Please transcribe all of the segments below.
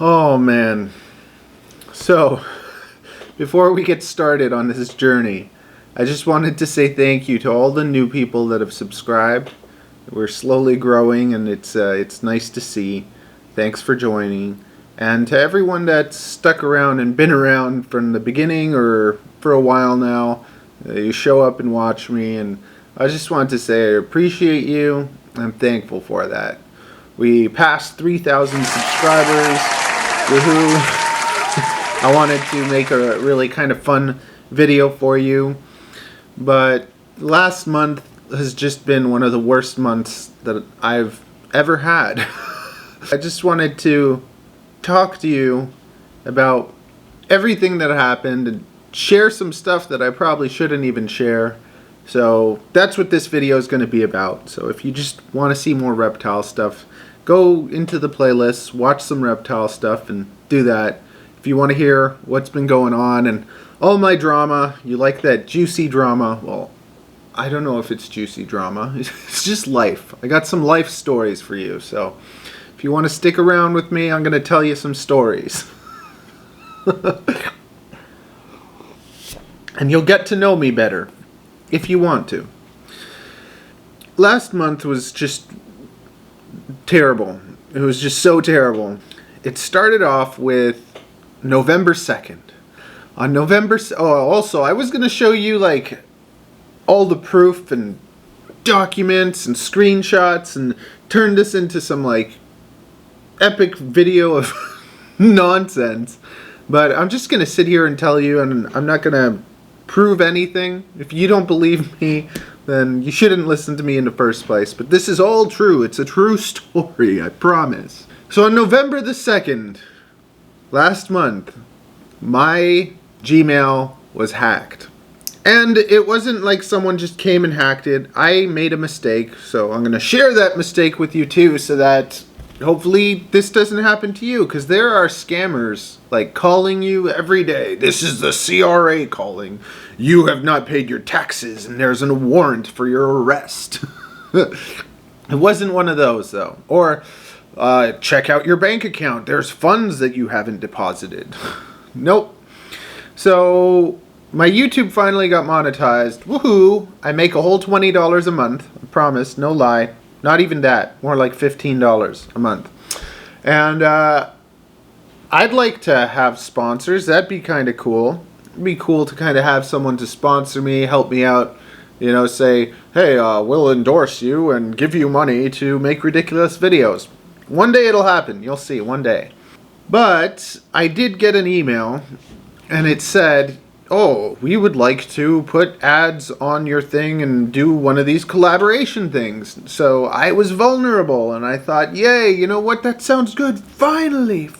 Oh man. So, before we get started on this journey, I just wanted to say thank you to all the new people that have subscribed. We're slowly growing and it's nice to see. Thanks for joining. And to everyone that's stuck around and been around from the beginning or for a while now, you show up and watch me, and I just wanted to say I appreciate you. I'm thankful for that. We passed 3,000 subscribers. Woohoo! I wanted to make a really kind of fun video for you, but last month has just been one of the worst months that I've ever had. I just wanted to talk to you about everything that happened and share some stuff that I probably shouldn't even share. So that's what this video is going to be about. So if you just want to see more reptile stuff, go into the playlist, watch some reptile stuff, and do that. If you want to hear what's been going on and all my drama, you like that juicy drama, well, I don't know if it's juicy drama. It's just life. I got some life stories for you. So if you want to stick around with me, I'm going to tell you some stories. And you'll get to know me better if you want to. Last month was just terrible. It was just so terrible. It started off with November 2nd. On November... Oh, also, I was going to show you, like, all the proof and documents and screenshots and turn this into some, like, epic video of nonsense. But I'm just going to sit here and tell you, and I'm not going to prove anything. If you don't believe me, then you shouldn't listen to me in the first place. But this is all true. It's a true story, I promise. So on November the 2nd, last month, my Gmail was hacked. And it wasn't like someone just came and hacked it. I made a mistake, so I'm going to share that mistake with you too, so that hopefully this doesn't happen to you, because there are scammers like calling you every day. This is the CRA calling. You have not paid your taxes and there's a warrant for your arrest. It wasn't one of those though. Or check out your bank account. There's funds that you haven't deposited. Nope. So my YouTube finally got monetized. Woohoo! I make a whole $20 a month. I promise, no lie. Not even that. More like $15 a month. And I'd like to have sponsors. That'd be kind of cool. It'd be cool to kind of have someone to sponsor me, help me out. You know, say, hey, we'll endorse you and give you money to make ridiculous videos. One day it'll happen. You'll see, one day. But I did get an email, and it said, oh, we would like to put ads on your thing and do one of these collaboration things. So I was vulnerable, and I thought, yay, you know what, that sounds good. Finally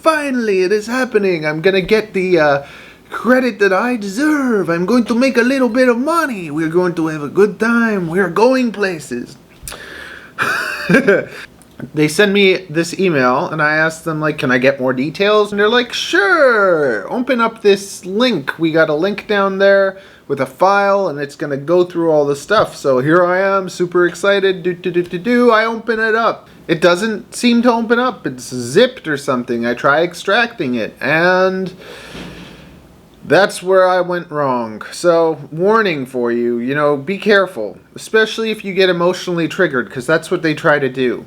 it is happening. I'm going to get the credit that I deserve. I'm going to make a little bit of money. We're going to have a good time. We're going places. They send me this email, and I asked them, like, can I get more details? And they're like, sure, open up this link. We got a link down there with a file, and it's going to go through all the stuff. So here I am, super excited. I open it up. It doesn't seem to open up. It's zipped or something. I try extracting it, and that's where I went wrong. So, warning for you, you know, be careful. Especially if you get emotionally triggered, because that's what they try to do.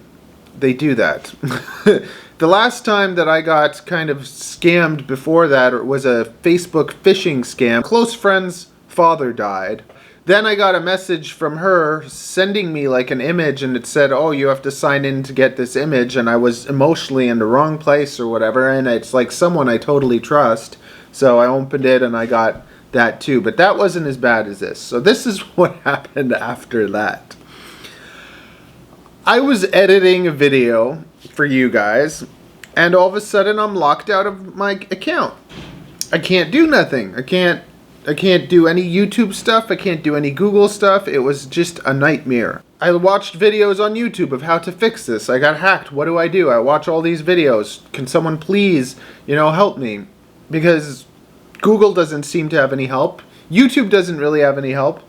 They do that. The last time that I got kind of scammed before that was a Facebook phishing scam. Close friend's father died. Then I got a message from her sending me like an image, and it said, oh, you have to sign in to get this image, and I was emotionally in the wrong place or whatever, and it's like someone I totally trust. So I opened it and I got that too. But that wasn't as bad as this. So this is what happened after that. I was editing a video for you guys, and all of a sudden I'm locked out of my account. I can't do nothing. I can't do any YouTube stuff. I can't do any Google stuff. It was just a nightmare. I watched videos on YouTube of how to fix this. I got hacked. What do? I watch all these videos. Can someone please, you know, help me? Because Google doesn't seem to have any help. YouTube doesn't really have any help.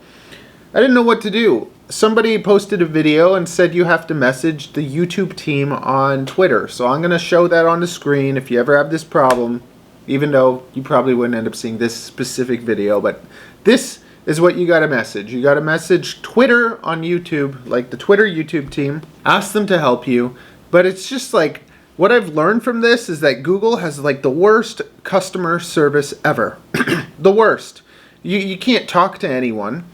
I didn't know what to do. somebody posted a video and said you have to message the YouTube team on Twitter. So I'm going to show that on the screen if you ever have this problem, even though you probably wouldn't end up seeing this specific video. But this is what you got to message. You got to message Twitter on YouTube, like the Twitter YouTube team. Ask them to help you. But it's just like, what I've learned from this is that Google has like the worst customer service ever. The worst. You can't talk to anyone.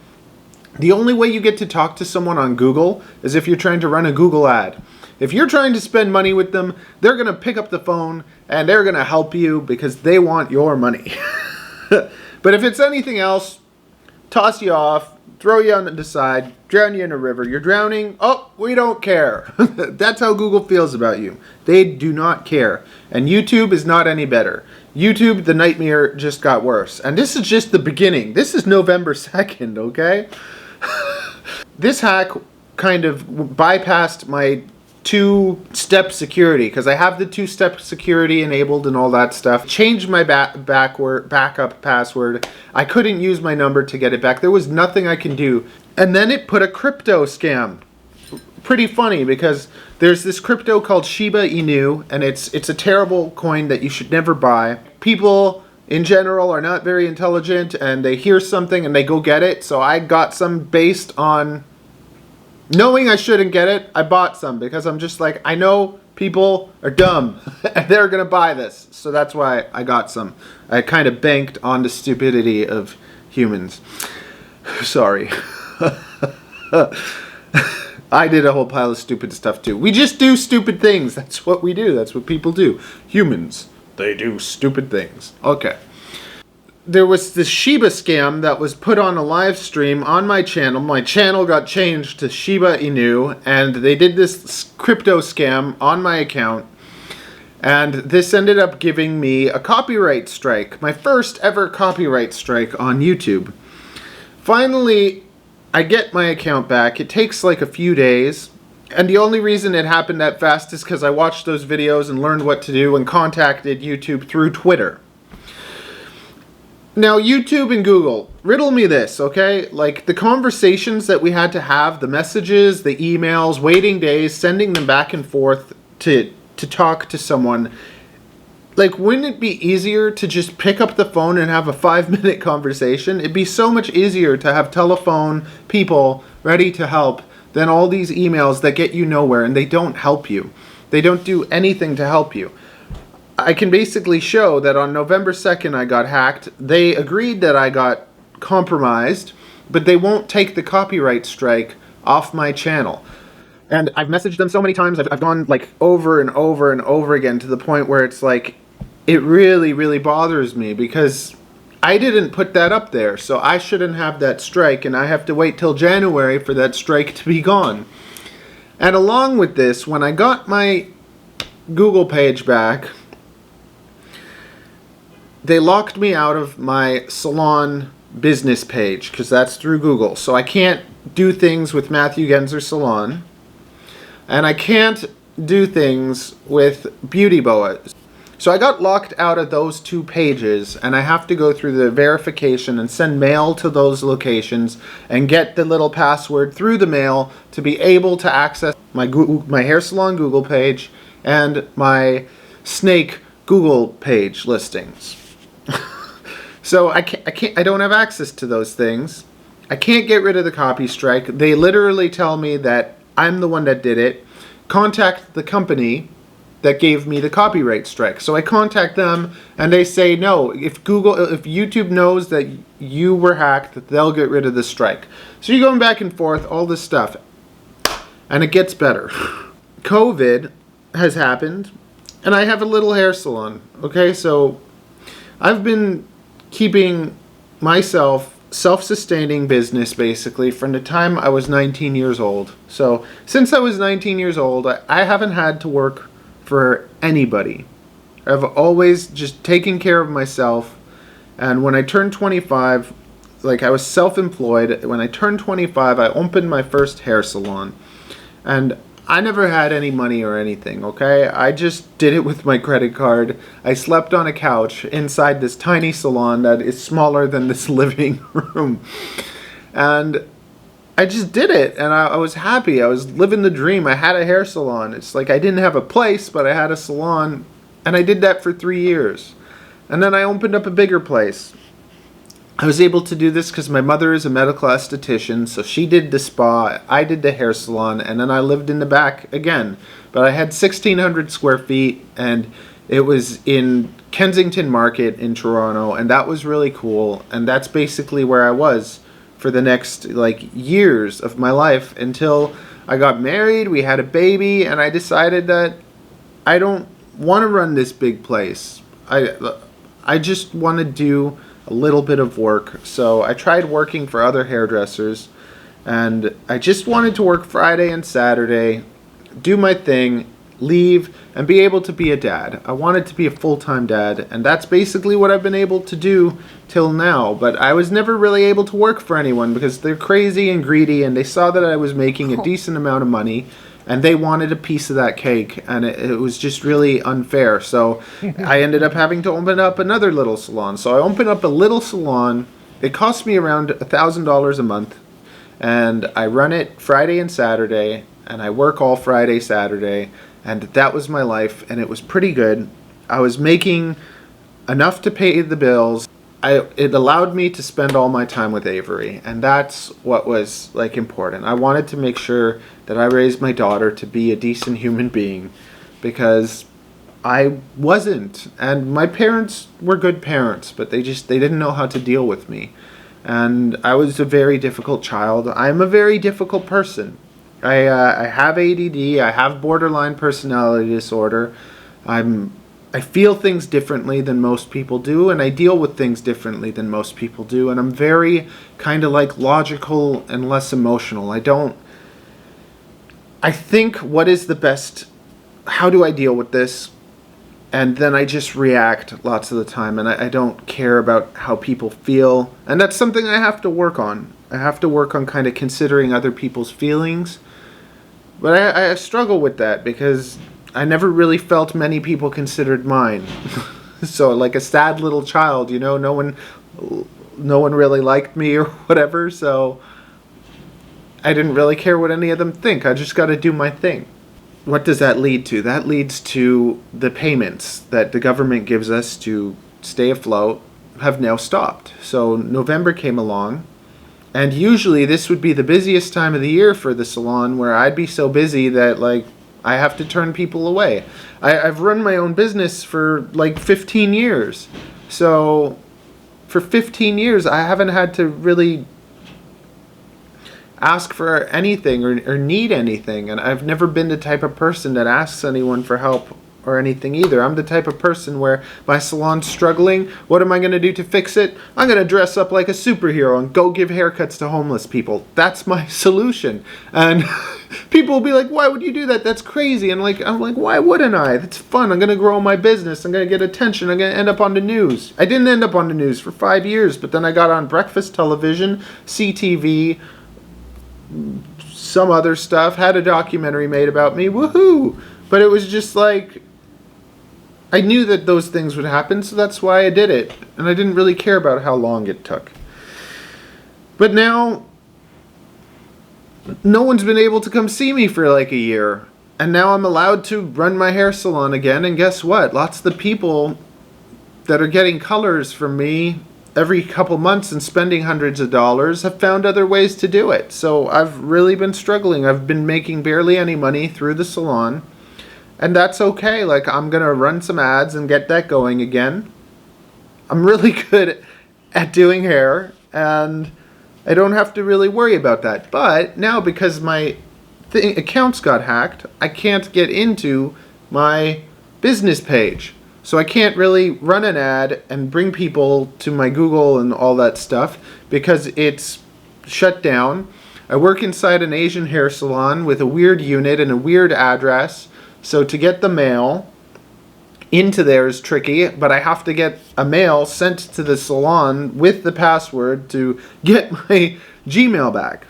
The only way you get to talk to someone on Google is if you're trying to run a Google ad. If you're trying to spend money with them, they're going to pick up the phone and they're going to help you because they want your money. But if it's anything else, toss you off, throw you on the side, drown you in a river. You're drowning. Oh, we don't care. That's how Google feels about you. They do not care. And YouTube is not any better. YouTube, the nightmare just got worse. And this is just the beginning. This is November 2nd, okay? This hack kind of bypassed my two-step security, because I have the two-step security enabled and all that stuff. Changed my backup password. I couldn't use my number to get it back. There was nothing I can do. And then it put a crypto scam. Pretty funny, because there's this crypto called Shiba Inu, and it's a terrible coin that you should never buy. People in general are not very intelligent, and they hear something and they go get it. So I got some based on knowing I shouldn't get it. I bought some because I'm just like, I know people are dumb and they're gonna buy this, so that's why I got some. I kind of banked on the stupidity of humans. Sorry. I did a whole pile of stupid stuff too. We just do stupid things. That's what we do. That's what people do. Humans, they do stupid things. Okay. There was this Shiba scam that was put on a live stream on my channel. My channel got changed to Shiba Inu, and they did this crypto scam on my account. And this ended up giving me a copyright strike. My first ever copyright strike on YouTube. Finally, I get my account back. It takes like a few days. And the only reason it happened that fast is because I watched those videos and learned what to do and contacted YouTube through Twitter. Now, YouTube and Google, riddle me this, okay? Like, the conversations that we had to have, the messages, the emails, waiting days, sending them back and forth to talk to someone. Like, wouldn't it be easier to just pick up the phone and have a 5-minute conversation? It'd be so much easier to have telephone people ready to help than all these emails that get you nowhere and they don't help you. They don't do anything to help you. I can basically show that on November 2nd I got hacked. They agreed that I got compromised, but they won't take the copyright strike off my channel. And I've messaged them so many times. I've gone like over and over and over again to the point where it's like, it really, really bothers me because I didn't put that up there. So I shouldn't have that strike, and I have to wait till January for that strike to be gone. And along with this, when I got my Google page back, they locked me out of my salon business page because that's through Google. So I can't do things with Matthew Genzer Salon, and I can't do things with Beauty Boa. So I got locked out of those two pages, and I have to go through the verification and send mail to those locations and get the little password through the mail to be able to access my hair salon Google page and my snake Google page listings. So I don't have access to those things. I can't get rid of the copy strike. They literally tell me that I'm the one that did it. Contact the company that gave me the copyright strike. So I contact them and they say, no, if YouTube knows that you were hacked, they'll get rid of the strike. So you're going back and forth, all this stuff. And it gets better. COVID has happened and I have a little hair salon. Okay, so I've been keeping myself self-sustaining business basically from the time I was 19 years old. So since I was 19 years old, I haven't had to work for anybody. I've always just taken care of myself. And when I turned 25, like I was self-employed. When I turned 25, I opened my first hair salon. And I never had any money or anything, okay? I just did it with my credit card. I slept on a couch inside this tiny salon that is smaller than this living room. And I just did it, and I was happy. I was living the dream. I had a hair salon. It's like I didn't have a place, but I had a salon, and I did that for 3 years. And then I opened up a bigger place. I was able to do this because my mother is a medical esthetician, so she did the spa, I did the hair salon, and then I lived in the back again. But I had 1,600 square feet, and it was in Kensington Market in Toronto, and that was really cool. And that's basically where I was for the next like years of my life until I got married, we had a baby, and I decided that I don't want to run this big place. I just want to do a little bit of work. So I tried working for other hairdressers, and I just wanted to work Friday and Saturday, do my thing, leave, and be able to be a dad. I wanted to be a full-time dad, and that's basically what I've been able to do till now. But I was never really able to work for anyone because they're crazy and greedy, and they saw that I was making a decent amount of money, and they wanted a piece of that cake, and it was just really unfair. So I ended up having to open up another little salon. So I opened up a little salon. It cost me around $1,000 a month, and I run it Friday and Saturday, and I work all Friday, Saturday, and that was my life, and it was pretty good. I was making enough to pay the bills. It allowed me to spend all my time with Avery, and that's what was like important. I wanted to make sure that I raised my daughter to be a decent human being, because I wasn't, and my parents were good parents, but they didn't know how to deal with me, and I was a very difficult child. I'm a very difficult person. I have ADD. I have borderline personality disorder. I feel things differently than most people do, and I deal with things differently than most people do, and I'm very kind of like logical and less emotional. I think what is the best, how do I deal with this? And then I just react lots of the time, and I don't care about how people feel, and that's something I have to work on. I have to work on kind of considering other people's feelings. But I struggle with that because I never really felt many people considered mine. So like a sad little child, you know, no one really liked me or whatever, so I didn't really care what any of them think. I just got to do my thing. What does that lead to? That leads to the payments that the government gives us to stay afloat have now stopped. So November came along, and usually this would be the busiest time of the year for the salon, where I'd be so busy that like I have to turn people away. I've run my own business for like 15 years. So for 15 years, I haven't had to really ask for anything or need anything. And I've never been the type of person that asks anyone for help or anything either. I'm the type of person where my salon's struggling. What am I going to do to fix it? I'm going to dress up like a superhero and go give haircuts to homeless people. That's my solution. And people will be like, why would you do that? That's crazy. And I'm like, why wouldn't I? That's fun. I'm going to grow my business. I'm going to get attention. I'm going to end up on the news. I didn't end up on the news for 5 years, but then I got on breakfast television, CTV, some other stuff, had a documentary made about me. Woohoo! But it was just like, I knew that those things would happen, so that's why I did it. And I didn't really care about how long it took. But now, no one's been able to come see me for like a year. And now I'm allowed to run my hair salon again. And guess what? Lots of the people that are getting colors from me every couple months and spending hundreds of dollars have found other ways to do it. So I've really been struggling. I've been making barely any money through the salon. And that's okay. Like, I'm going to run some ads and get that going again. I'm really good at doing hair, and I don't have to really worry about that. But now, because my accounts got hacked, I can't get into my business page. So I can't really run an ad and bring people to my Google and all that stuff because it's shut down. I work inside an Asian hair salon with a weird unit and a weird address. So to get the mail into there is tricky, but I have to get a mail sent to the salon with the password to get my Gmail back.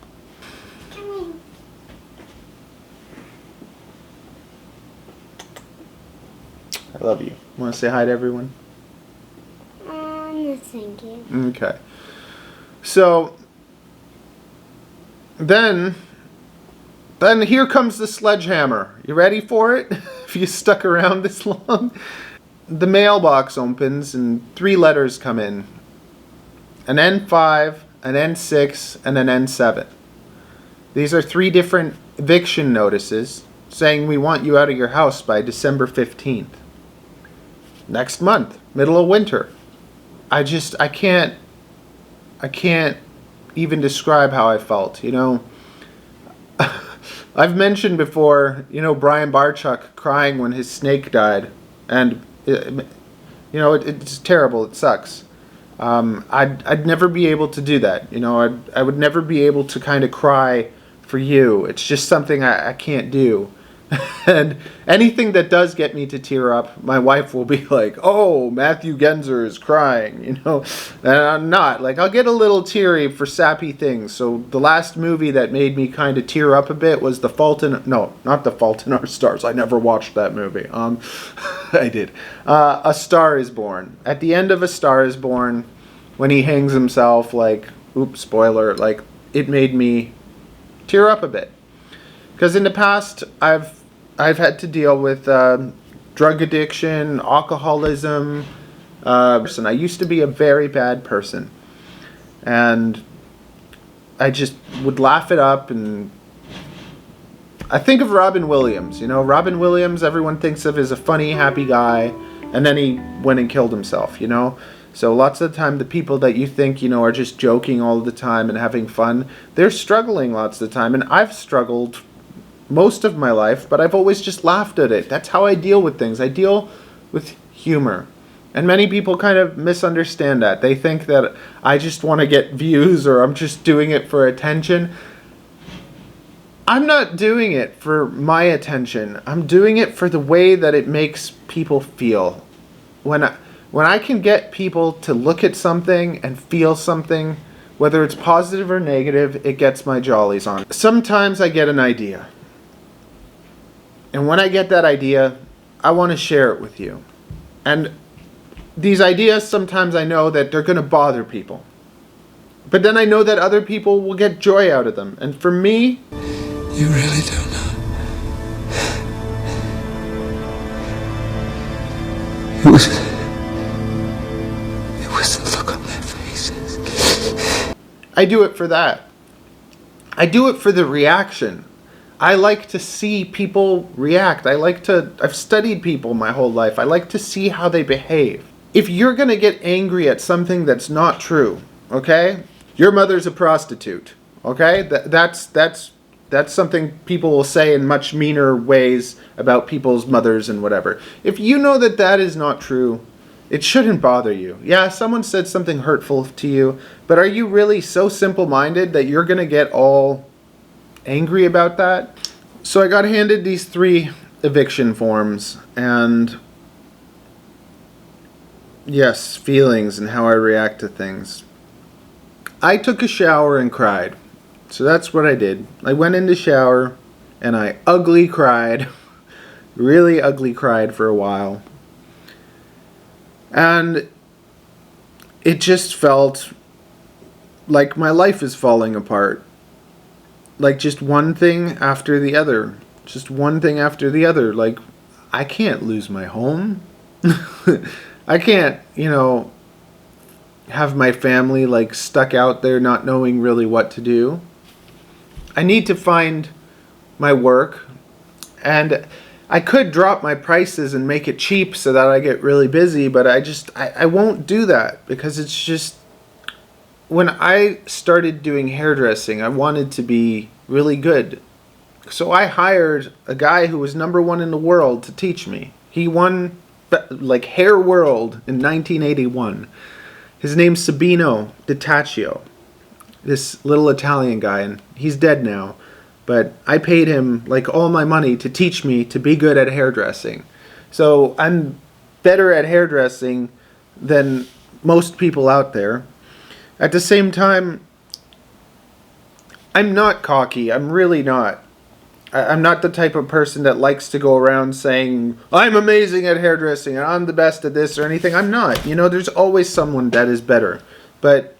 I love you. Want to say hi to everyone? No, thank you. Okay. So Then here comes the sledgehammer. You ready for it? If you stuck around this long. The mailbox opens and 3 letters come in. An N5, an N6, and an N7. These are 3 different eviction notices saying we want you out of your house by December 15th. Next month, middle of winter. I can't even describe how I felt, you know. I've mentioned before, you know, Brian Barchuk crying when his snake died, and you know, it's terrible. It sucks. I'd never be able to do that. You know, I would never be able to kind of cry for you. It's just something I can't do. And anything that does get me to tear up, my wife will be like, "Oh, Matthew Genzer is crying," you know, and I'm not. Like, I'll get a little teary for sappy things. So the last movie that made me kind of tear up a bit was not The Fault in Our Stars. I never watched that movie. I did. A Star Is Born. At the end of A Star Is Born, when he hangs himself, like, oops, spoiler, like, it made me tear up a bit. Because in the past, I've had to deal with drug addiction, alcoholism, and I used to be a very bad person. And I just would laugh it up, and I think of Robin Williams. You know, Robin Williams, everyone thinks of as a funny, happy guy, and then he went and killed himself, you know? So lots of the time, the people that you think, you know, are just joking all the time and having fun, they're struggling lots of the time, and I've struggled most of my life, but I've always just laughed at it. That's how I deal with things. I deal with humor. And many people kind of misunderstand that. They think that I just want to get views, or I'm just doing it for attention. I'm not doing it for my attention. I'm doing it for the way that it makes people feel. When I can get people to look at something and feel something, whether it's positive or negative, it gets my jollies on. Sometimes I get an idea. And when I get that idea, I want to share it with you. And these ideas, sometimes I know that they're going to bother people. But then I know that other people will get joy out of them. And for me, you really don't know. It was the look on their faces. I do it for that. I do it for the reaction. I like to see people react. I've studied people my whole life. I like to see how they behave. If you're going to get angry at something that's not true, okay? Your mother's a prostitute, okay? That's something people will say in much meaner ways about people's mothers and whatever. If you know that that is not true, it shouldn't bother you. Yeah, someone said something hurtful to you, but are you really so simple-minded that you're going to get all angry about that? So I got handed these 3 eviction forms, and yes, feelings and how I react to things. I took a shower and cried. So that's what I did. I went in the shower and I ugly cried. Really ugly cried for a while. And it just felt like my life is falling apart. Like, just one thing after the other. Just one thing after the other. Like, I can't lose my home. I can't, you know, have my family, like, stuck out there not knowing really what to do. I need to find my work. And I could drop my prices and make it cheap so that I get really busy, but I won't do that, because it's just, when I started doing hairdressing, I wanted to be really good. So I hired a guy who was #1 in the world to teach me. He won, like, Hair World in 1981. His name's Sabino Ditaccio. This little Italian guy, and he's dead now. But I paid him, like, all my money to teach me to be good at hairdressing. So I'm better at hairdressing than most people out there. At the same time, I'm not cocky. I'm really not. I'm not the type of person that likes to go around saying, I'm amazing at hairdressing and I'm the best at this or anything. I'm not. You know, there's always someone that is better. But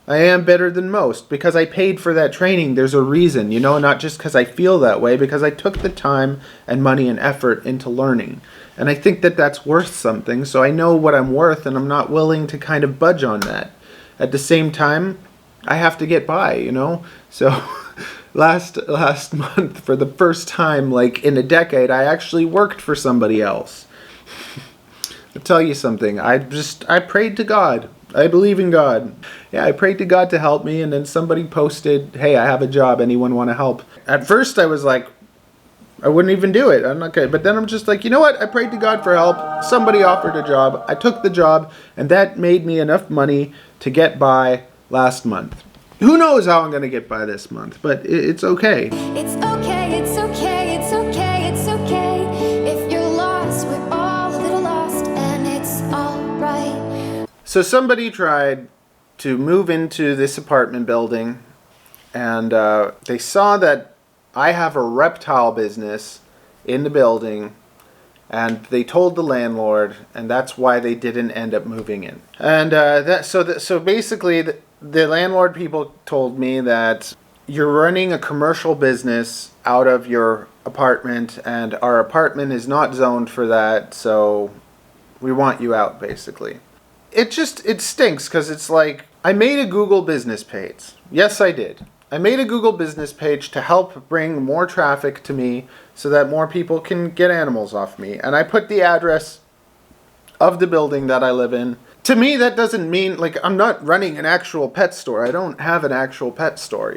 I am better than most because I paid for that training. There's a reason, not just because I feel that way, because I took the time and money and effort into learning. And I think that that's worth something, so I know what I'm worth, and I'm not willing to kind of budge on that. At the same time, I have to get by, So last month, for the first time like in a decade, I actually worked for somebody else. I'll tell you something. I prayed to God. I believe in God. Yeah, I prayed to God to help me, and then somebody posted, "Hey, I have a job. Anyone want to help?" At first, I was like, I wouldn't even do it. I'm not good. But then I'm just like, you know what? I prayed to God for help. Somebody offered a job. I took the job, and that made me enough money to get by last month. Who knows how I'm going to get by this month, but it's okay. It's okay, it's okay, it's okay, it's okay. If you're lost, we're all a little lost, and it's alright. So somebody tried to move into this apartment building, and they saw that I have a reptile business in the building, and they told the landlord, and that's why they didn't end up moving in. And so basically, the landlord people told me that you're running a commercial business out of your apartment, and our apartment is not zoned for that, so we want you out, basically. It stinks, because it's like, I made a Google business page. Yes, I did. I made a Google business page to help bring more traffic to me so that more people can get animals off me. And I put the address of the building that I live in. To me, that doesn't mean, I'm not running an actual pet store. I don't have an actual pet store,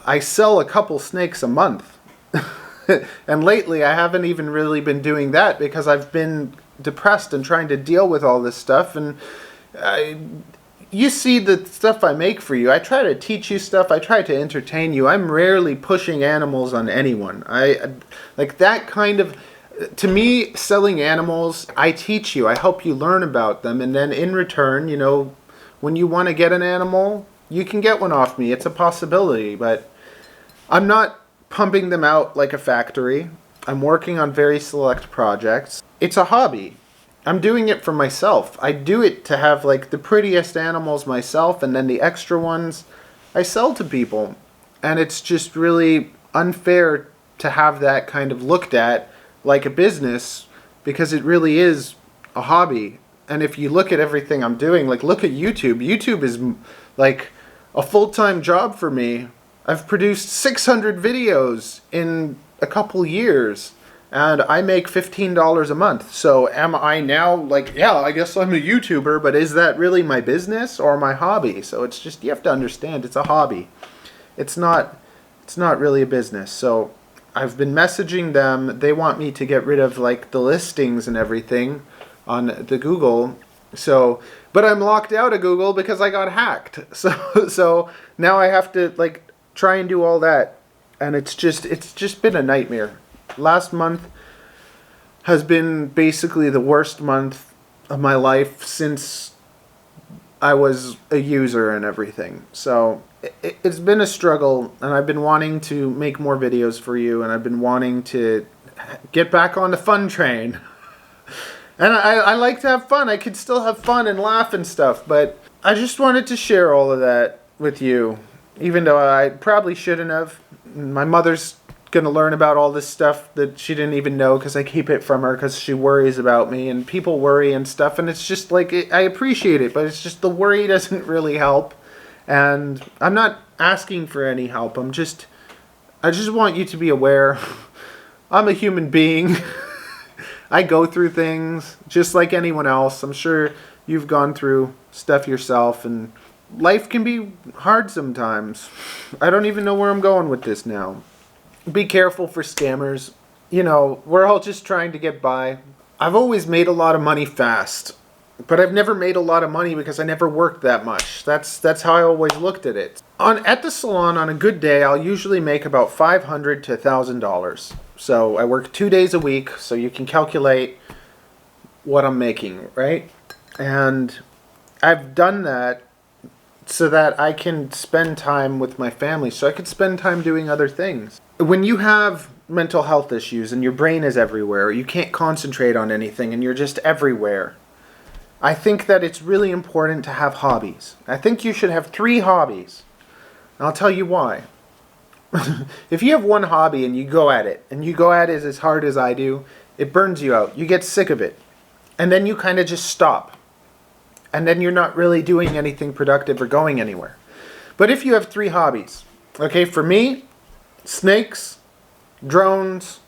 I sell a couple snakes a month. And lately, I haven't even really been doing that because I've been depressed and trying to deal with all this stuff. And you see the stuff I make for you. I try to teach you stuff. I try to entertain you. I'm rarely pushing animals on anyone. To me, selling animals, I teach you. I help you learn about them. And then in return, when you want to get an animal, you can get one off me. It's a possibility. But I'm not pumping them out like a factory. I'm working on very select projects. It's a hobby. I'm doing it for myself. I do it to have the prettiest animals myself, and then the extra ones I sell to people. And it's just really unfair to have that kind of looked at like a business, because it really is a hobby. And if you look at everything I'm doing, look at YouTube. YouTube is a full-time job for me. I've produced 600 videos in a couple years. And I make $15 a month. So am I now I guess I'm a YouTuber, but is that really my business or my hobby? So it's just, you have to understand, it's a hobby. It's not really a business. So I've been messaging them. They want me to get rid of the listings and everything on the Google. So, but I'm locked out of Google because I got hacked. So now I have to try and do all that. And it's just been a nightmare. Last month has been basically the worst month of my life since I was a user and everything. So it's been a struggle, and I've been wanting to make more videos for you, and I've been wanting to get back on the fun train. And I like to have fun. I could still have fun and laugh and stuff, but I just wanted to share all of that with you, even though I probably shouldn't have. My mother's going to learn about all this stuff that she didn't even know because I keep it from her because she worries about me, and people worry and stuff, and it's just I appreciate it, but it's just the worry doesn't really help, and I'm not asking for any help. I just want you to be aware. I'm a human being. I go through things just like anyone else. I'm sure you've gone through stuff yourself, and life can be hard sometimes. I don't even know where I'm going with this now. Be careful for scammers. We're all just trying to get by. I've always made a lot of money fast, but I've never made a lot of money because I never worked that much. That's how I always looked at it. At the salon, on a good day, I'll usually make about $500 to $1,000. So I work 2 days a week, so you can calculate what I'm making, right? And I've done that so that I can spend time with my family, so I could spend time doing other things. When you have mental health issues and your brain is everywhere, you can't concentrate on anything and you're just everywhere, I think that it's really important to have hobbies. I think you should have 3 hobbies. And I'll tell you why. If you have one hobby and you go at it as hard as I do, it burns you out. You get sick of it. And then you kind of just stop. And then you're not really doing anything productive or going anywhere. But if you have 3 hobbies, okay, for me, snakes, drones,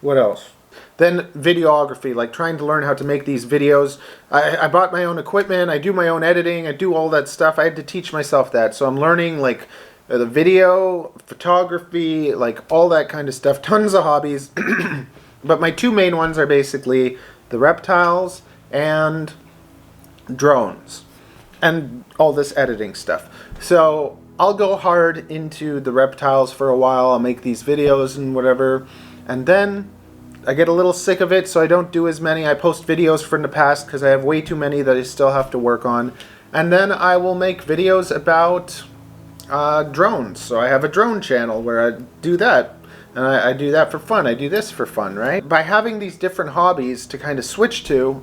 what else? Then videography, like trying to learn how to make these videos. I bought my own equipment, I do my own editing, I do all that stuff. I had to teach myself that. So I'm learning like the video, photography, like all that kind of stuff. Tons of hobbies. But my 2 main ones are basically the reptiles and drones. And all this editing stuff. So I'll go hard into the reptiles for a while. I'll make these videos and whatever. And then I get a little sick of it, so I don't do as many. I post videos from the past because I have way too many that I still have to work on. And then I will make videos about drones. So I have a drone channel where I do that. And I do that for fun. I do this for fun, right? By having these different hobbies to kind of switch to,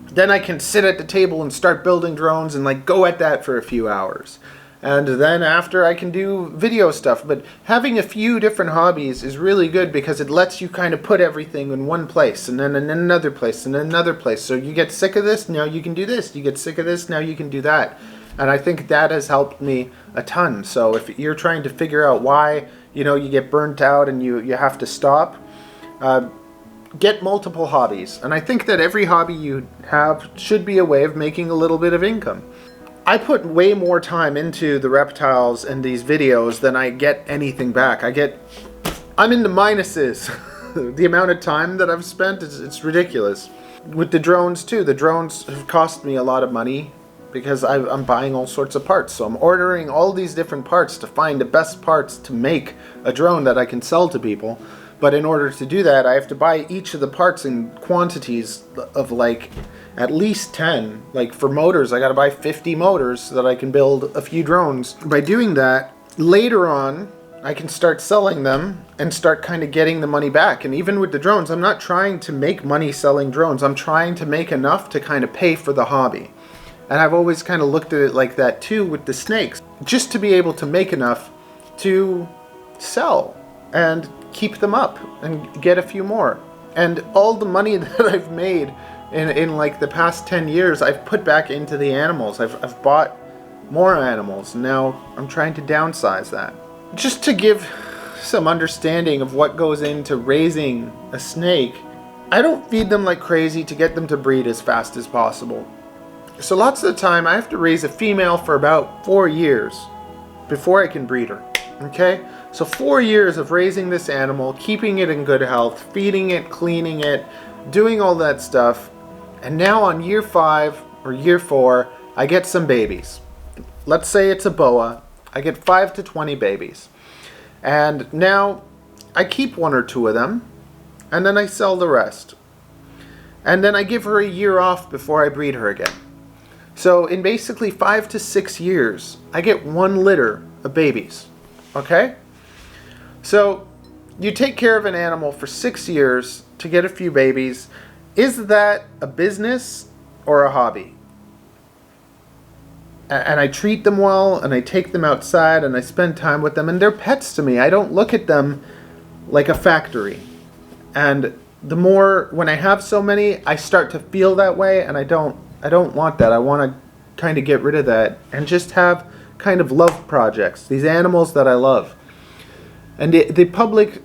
then I can sit at the table and start building drones and like go at that for a few hours. And then after I can do video stuff. But having a few different hobbies is really good because it lets you kind of put everything in one place and then in another place and another place. So you get sick of this, now you can do this. You get sick of this, now you can do that. And I think that has helped me a ton. So if you're trying to figure out why, you know, you get burnt out and you have to stop, get multiple hobbies. And I think that every hobby you have should be a way of making a little bit of income. I put way more time into the reptiles and these videos than I get anything back. I'm in the minuses. The amount of time that I've spent, it's ridiculous. With the drones too, the drones have cost me a lot of money because I'm buying all sorts of parts. So I'm ordering all these different parts to find the best parts to make a drone that I can sell to people. But in order to do that, I have to buy each of the parts in quantities of like at least 10. Like for motors, I gotta buy 50 motors so that I can build a few drones. By doing that, later on, I can start selling them and start kind of getting the money back. And even with the drones, I'm not trying to make money selling drones. I'm trying to make enough to kind of pay for the hobby. And I've always kind of looked at it like that too with the snakes. Just to be able to make enough to sell and keep them up and get a few more. And all the money that I've made in like the past 10 years, I've put back into the animals. I've bought more animals. Now I'm trying to downsize that. Just to give some understanding of what goes into raising a snake, I don't feed them like crazy to get them to breed as fast as possible. So lots of the time I have to raise a female for about 4 years before I can breed her. Okay? So 4 years of raising this animal, keeping it in good health, feeding it, cleaning it, doing all that stuff. And now on year 5 or year 4, I get some babies. Let's say it's a boa. I get 5 to 20 babies. And now I keep 1 or 2 of them, and then I sell the rest. And then I give her a year off before I breed her again. So in basically 5 to 6 years, I get 1 litter of babies. Okay? So you take care of an animal for 6 years to get a few babies. Is that a business or a hobby? And I treat them well, and I take them outside, and I spend time with them, and they're pets to me. I don't look at them like a factory. And the more, when I have so many, I start to feel that way, and I don't want that. I want to kind of get rid of that and just have kind of love projects, these animals that I love. And the public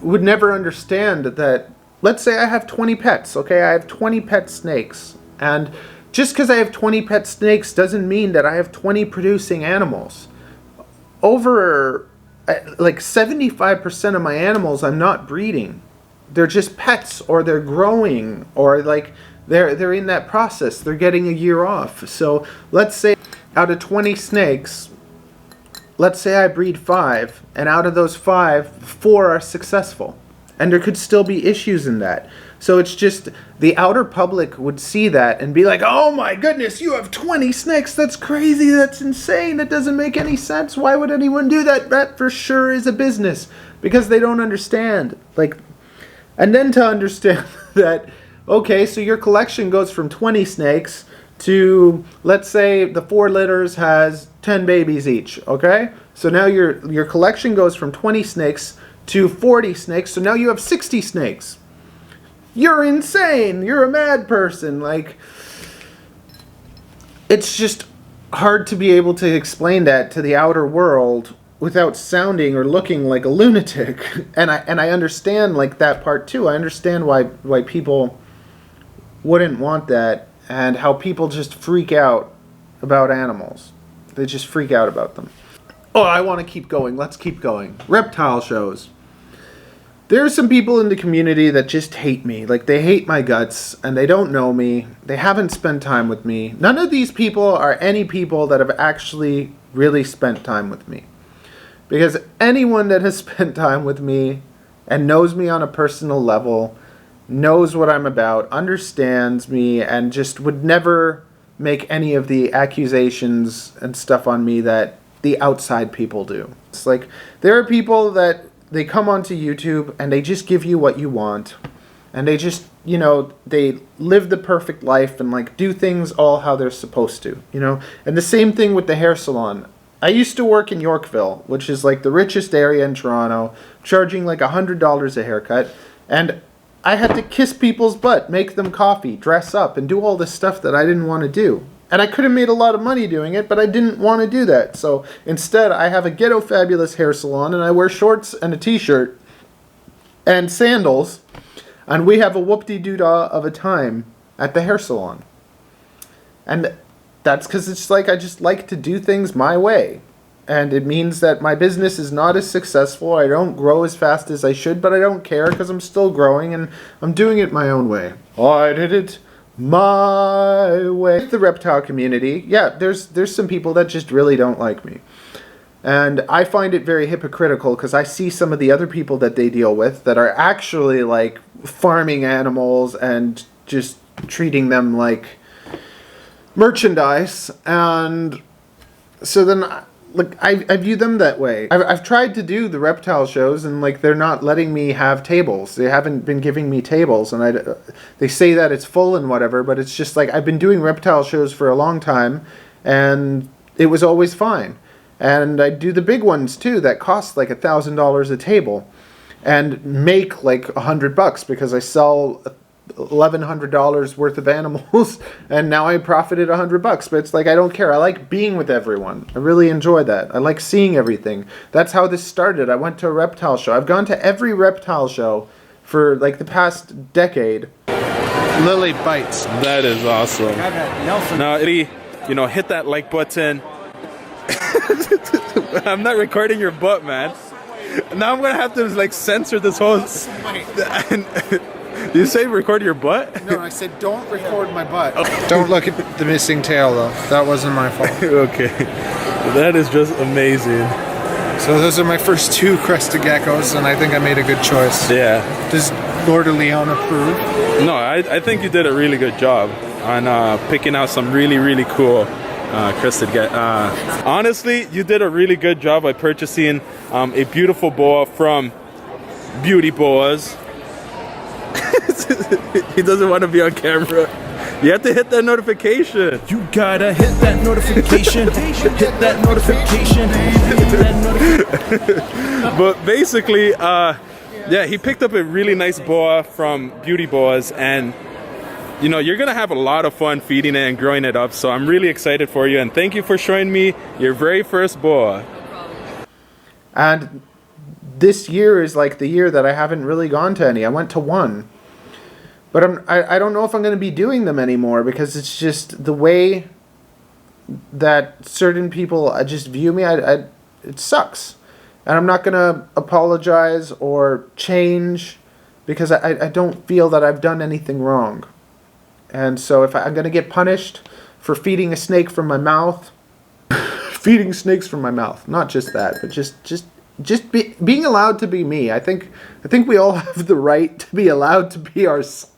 would never understand that. Let's say I have 20 pets, okay? I have 20 pet snakes. And just because I have 20 pet snakes doesn't mean that I have 20 producing animals. Over like 75% of my animals I'm not breeding. They're just pets, or they're growing, or like they're in that process. They're getting a year off. So let's say out of 20 snakes, let's say I breed 5, and out of those 5, 4 are successful. And there could still be issues in that. So it's just the outer public would see that and be like, oh my goodness, you have 20 snakes. That's crazy. That's insane. That doesn't make any sense. Why would anyone do that? That for sure is a business, because they don't understand. Like, and then to understand that Okay, so your collection goes from 20 snakes to, let's say the 4 litters has 10 babies each, okay? So now your collection goes from 20 snakes to 40 snakes, so now you have 60 snakes. You're insane. You're a mad person. Like, it's just hard to be able to explain that to the outer world without sounding or looking like a lunatic. And I understand like that part too. I understand why people wouldn't want that, and how people just freak out about animals. They just freak out about them. Oh, I want to keep going. Let's keep going. Reptile shows. There's some people in the community that just hate me. Like, they hate my guts, and they don't know me. They haven't spent time with me. None of these people are any people that have actually really spent time with me. Because anyone that has spent time with me and knows me on a personal level, knows what I'm about, understands me, and just would never make any of the accusations and stuff on me that the outside people do. It's like, there are people that they come onto YouTube and they just give you what you want, and they just, you know, they live the perfect life and like do things all how they're supposed to, you know. And the same thing with the hair salon. I used to work in Yorkville, which is like the richest area in Toronto, charging like $100 a haircut, and I had to kiss people's butt, make them coffee, dress up, and do all this stuff that I didn't want to do. And I could have made a lot of money doing it, but I didn't want to do that. So instead, I have a ghetto fabulous hair salon, and I wear shorts and a t-shirt and sandals, and we have a whoop-de-doo-dah of a time at the hair salon. And that's because it's like I just like to do things my way. And it means that my business is not as successful. I don't grow as fast as I should, but I don't care because I'm still growing and I'm doing it my own way. I did it my way. The reptile community, yeah, there's some people that just really don't like me. And I find it very hypocritical because I see some of the other people that they deal with that are actually like farming animals and just treating them like merchandise. And so then like I view them that way. I've tried to do the reptile shows, and like they're not letting me have tables. They haven't been giving me tables, and they say that it's full and whatever, but it's just like I've been doing reptile shows for a long time, and it was always fine. And I do the big ones too that cost like $1,000 a table, and make like $100 because I sell $1,100 worth of animals, and now I profited $100. But it's like I don't care. I like being with everyone. I really enjoy that. I like seeing everything. That's how this started. I went to a reptile show. I've gone to every reptile show for like the past decade. Lily bites. That is awesome. Now, you know, hit that like button. I'm not recording your butt, man. Now I'm gonna have to like censor this whole. Did you say record your butt? No, I said don't record my butt. Oh. Don't look at the missing tail, though. That wasn't my fault. Okay. That is just amazing. So those are my first 2 crested geckos, and I think I made a good choice. Yeah. Does Lord de Leon approve? No, I think you did a really good job on picking out some really, really cool crested geckos. Honestly, you did a really good job by purchasing a beautiful boa from Beauty Boas. He doesn't want to be on camera. You have to hit that notification. You gotta hit that notification. Hit that notification. Hit that notification. But basically, yeah, he picked up a really nice boa from Beauty Boas, and you know, you're gonna have a lot of fun feeding it and growing it up. So I'm really excited for you, and thank you for showing me your very first boa. And this year is like the year that I haven't really gone to any. I went to 1. But I don't know if I'm going to be doing them anymore, because it's just the way that certain people just view me. It sucks. And I'm not going to apologize or change, because I don't feel that I've done anything wrong. And so if I'm going to get punished for feeding a snake from my mouth, feeding snakes from my mouth, not just that, but just being allowed to be me. I think we all have the right to be allowed to be ourselves.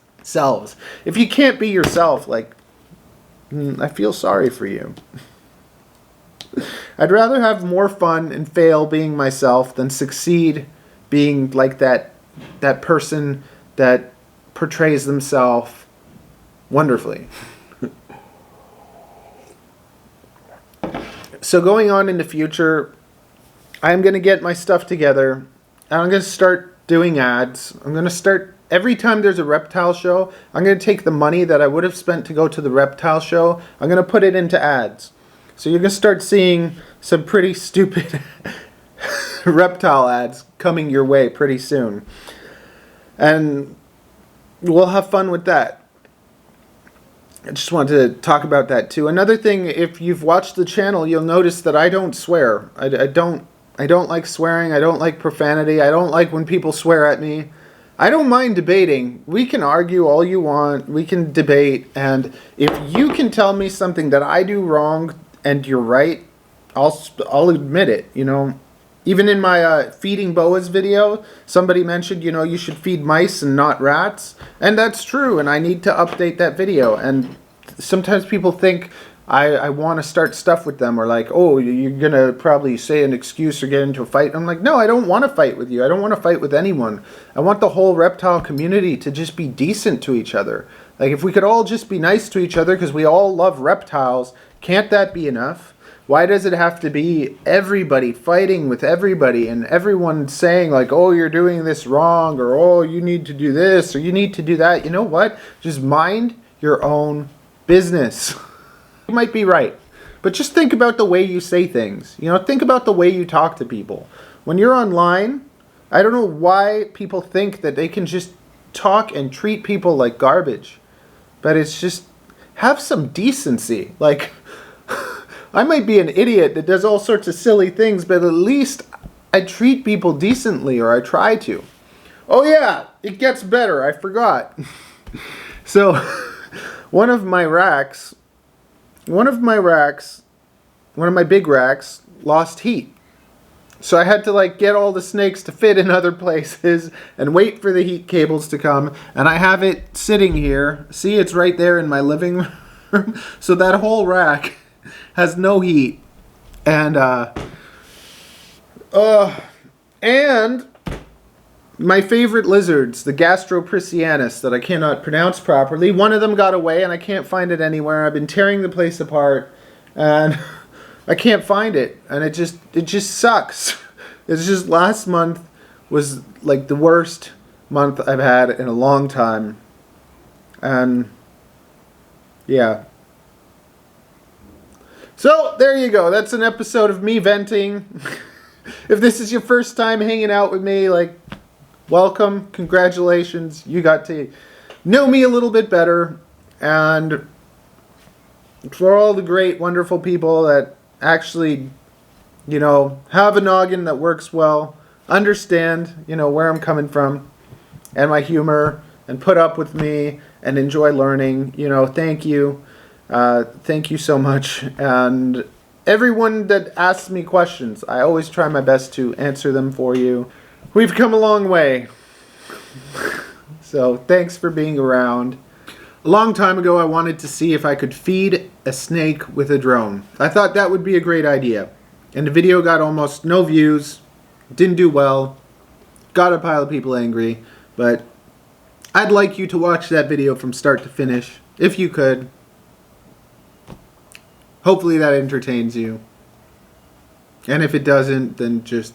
If you can't be yourself, like, I feel sorry for you. I'd rather have more fun and fail being myself than succeed being like that person that portrays themselves wonderfully. So going on in the future, I'm going to get my stuff together, and I'm going to start doing ads. I'm going to start, every time there's a reptile show, I'm going to take the money that I would have spent to go to the reptile show, I'm going to put it into ads. So you're going to start seeing some pretty stupid reptile ads coming your way pretty soon. And we'll have fun with that. I just wanted to talk about that too. Another thing, if you've watched the channel, you'll notice that I don't swear. I don't like swearing. I don't like profanity. I don't like when people swear at me. I don't mind debating. We can argue all you want. We can debate. And if you can tell me something that I do wrong and you're right, I'll admit it, you know. Even in my feeding boas video, somebody mentioned, you know, you should feed mice and not rats. And that's true, and I need to update that video. And sometimes people think I want to start stuff with them, or like, oh, you're going to probably say an excuse or get into a fight. I'm like, no, I don't want to fight with you. I don't want to fight with anyone. I want the whole reptile community to just be decent to each other. Like, if we could all just be nice to each other because we all love reptiles, can't that be enough? Why does it have to be everybody fighting with everybody and everyone saying like, oh, you're doing this wrong, or oh, you need to do this, or you need to do that? You know what? Just mind your own business. You might be right, but just think about the way you say things. You know, think about the way you talk to people. When you're online, I don't know why people think that they can just talk and treat people like garbage, but it's just, have some decency. Like, I might be an idiot that does all sorts of silly things, but at least I treat people decently, or I try to. Oh yeah, it gets better. I forgot. So, one of my big racks lost heat. So I had to like get all the snakes to fit in other places and wait for the heat cables to come. And I have it sitting here. See, it's right there in my living room. So that whole rack has no heat. And my favorite lizards, the Gastropricianus, that I cannot pronounce properly, one of them got away and I can't find it anywhere. I've been tearing the place apart and I can't find it, and it just sucks. It's just, last month was like the worst month I've had in a long time. And yeah. So there you go. That's an episode of me venting. If this is your first time hanging out with me, like, welcome, congratulations. You got to know me a little bit better. And for all the great, wonderful people that actually, you know, have a noggin that works well, understand, you know, where I'm coming from and my humor, and put up with me and enjoy learning, you know, thank you. Thank you so much. And everyone that asks me questions, I always try my best to answer them for you. We've come a long way. So thanks for being around. A long time ago, I wanted to see if I could feed a snake with a drone. I thought that would be a great idea. And the video got almost no views, didn't do well, got a pile of people angry, but I'd like you to watch that video from start to finish, if you could. Hopefully that entertains you. And if it doesn't, then just,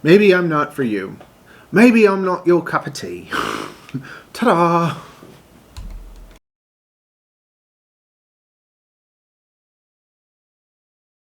maybe I'm not for you. Maybe I'm not your cup of tea. Ta-da!